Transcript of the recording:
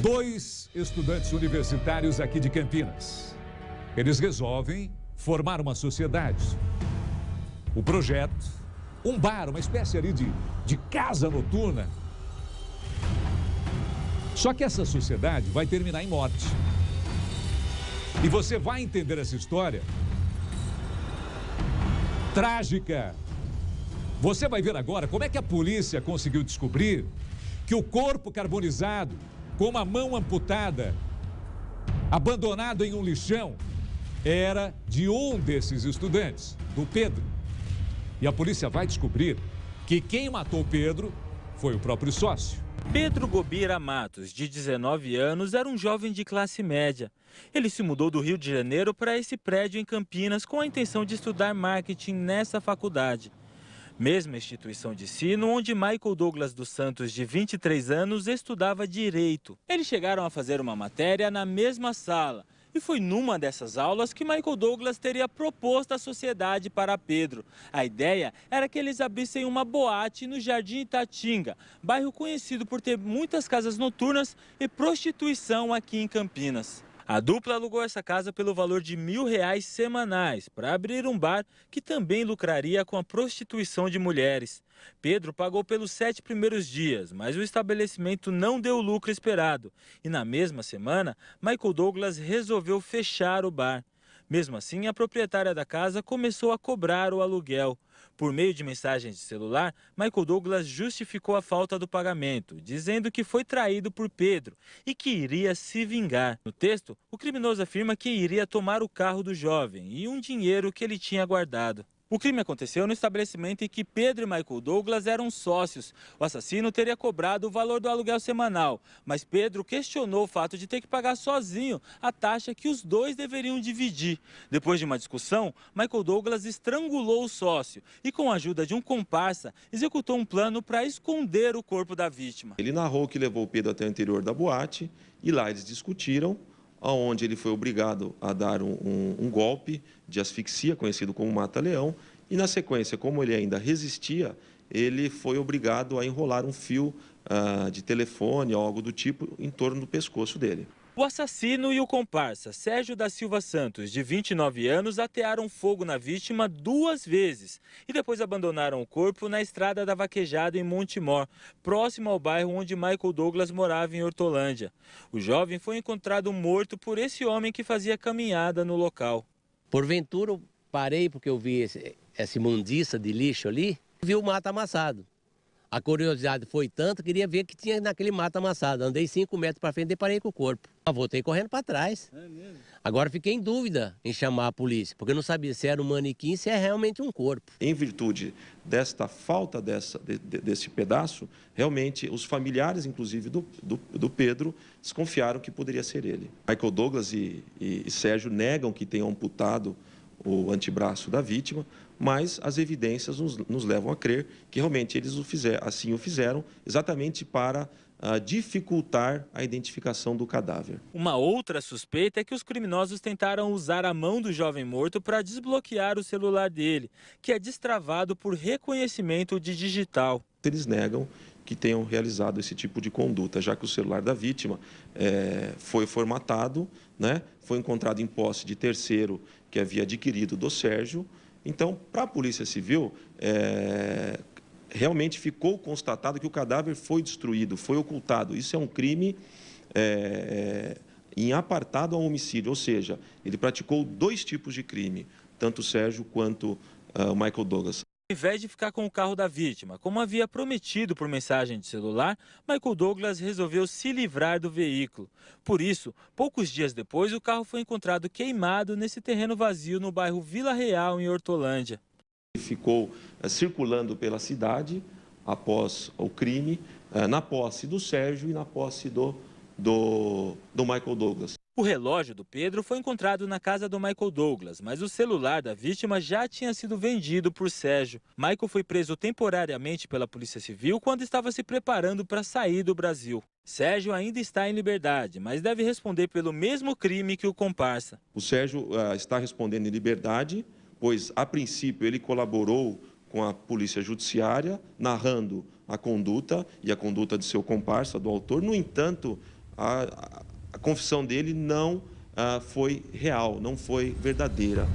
Dois estudantes universitários aqui de Campinas. Eles resolvem formar uma sociedade. O projeto, um bar, uma espécie ali de casa noturna. Só que essa sociedade vai terminar em morte. E você vai entender essa história trágica. Você vai ver agora como é que a polícia conseguiu descobrir que o corpo carbonizado, com uma mão amputada, abandonado em um lixão, era de um desses estudantes, do Pedro. E a polícia vai descobrir que quem matou o Pedro foi o próprio sócio. Pedro Gobira Matos, de 19 anos, era um jovem de classe média. Ele se mudou do Rio de Janeiro para esse prédio em Campinas com a intenção de estudar marketing nessa faculdade. Mesma instituição de ensino onde Michael Douglas dos Santos, de 23 anos, estudava Direito. Eles chegaram a fazer uma matéria na mesma sala. E foi numa dessas aulas que Michael Douglas teria proposto a sociedade para Pedro. A ideia era que eles abrissem uma boate no Jardim Itatinga, bairro conhecido por ter muitas casas noturnas e prostituição aqui em Campinas. A dupla alugou essa casa pelo valor de R$ 1.000 semanais para abrir um bar que também lucraria com a prostituição de mulheres. Pedro pagou pelos 7 primeiros dias, mas o estabelecimento não deu o lucro esperado. E na mesma semana, Michael Douglas resolveu fechar o bar. Mesmo assim, a proprietária da casa começou a cobrar o aluguel. Por meio de mensagens de celular, Michael Douglas justificou a falta do pagamento, dizendo que foi traído por Pedro e que iria se vingar. No texto, o criminoso afirma que iria tomar o carro do jovem e um dinheiro que ele tinha guardado. O crime aconteceu no estabelecimento em que Pedro e Michael Douglas eram sócios. O assassino teria cobrado o valor do aluguel semanal, mas Pedro questionou o fato de ter que pagar sozinho a taxa que os dois deveriam dividir. Depois de uma discussão, Michael Douglas estrangulou o sócio e, com a ajuda de um comparsa, executou um plano para esconder o corpo da vítima. Ele narrou que levou o Pedro até o interior da boate e lá eles discutiram, onde ele foi obrigado a dar um golpe de asfixia, conhecido como mata-leão, e na sequência, como ele ainda resistia, ele foi obrigado a enrolar um fio de telefone ou algo do tipo em torno do pescoço dele. O assassino e o comparsa, Sérgio da Silva Santos, de 29 anos, atearam fogo na vítima 2 vezes e depois abandonaram o corpo na estrada da Vaquejada, em Montemor, próximo ao bairro onde Michael Douglas morava, em Hortolândia. O jovem foi encontrado morto por esse homem que fazia caminhada no local. Porventura, eu parei porque eu vi essa imundiça de lixo ali, vi o mato amassado. A curiosidade foi tanto, queria ver o que tinha naquele mato amassado. Andei 5 metros para frente e parei com o corpo. Voltei correndo para trás. É mesmo? Agora fiquei em dúvida em chamar a polícia, porque eu não sabia se era um manequim, se é realmente um corpo. Em virtude desta falta desse pedaço, realmente os familiares, inclusive do Pedro, desconfiaram que poderia ser ele. Michael Douglas e Sérgio negam que tenham amputado o antebraço da vítima, mas as evidências nos levam a crer que realmente eles assim o fizeram, exatamente para dificultar a identificação do cadáver. Uma outra suspeita é que os criminosos tentaram usar a mão do jovem morto para desbloquear o celular dele, que é destravado por reconhecimento de digital. Eles negam que tenham realizado esse tipo de conduta, já que o celular da vítima foi formatado, né? Foi encontrado em posse de terceiro que havia adquirido do Sérgio. Então, para a Polícia Civil, realmente ficou constatado que o cadáver foi destruído, foi ocultado. Isso é um crime em apartado ao homicídio, ou seja, ele praticou 2 tipos de crime, tanto o Sérgio quanto o Michael Douglas. Ao invés de ficar com o carro da vítima, como havia prometido por mensagem de celular, Michael Douglas resolveu se livrar do veículo. Por isso, poucos dias depois, o carro foi encontrado queimado nesse terreno vazio no bairro Vila Real, em Hortolândia. Ele ficou circulando pela cidade após o crime, na posse do Sérgio e na posse do Michael Douglas. O relógio do Pedro foi encontrado na casa do Michael Douglas, mas o celular da vítima já tinha sido vendido por Sérgio. Michael foi preso temporariamente pela Polícia Civil quando estava se preparando para sair do Brasil. Sérgio ainda está em liberdade, mas deve responder pelo mesmo crime que o comparsa. O Sérgio está respondendo em liberdade, pois, a princípio, ele colaborou com a Polícia Judiciária, narrando a conduta e a conduta de seu comparsa, do autor. No entanto, a confissão dele não foi real, não foi verdadeira.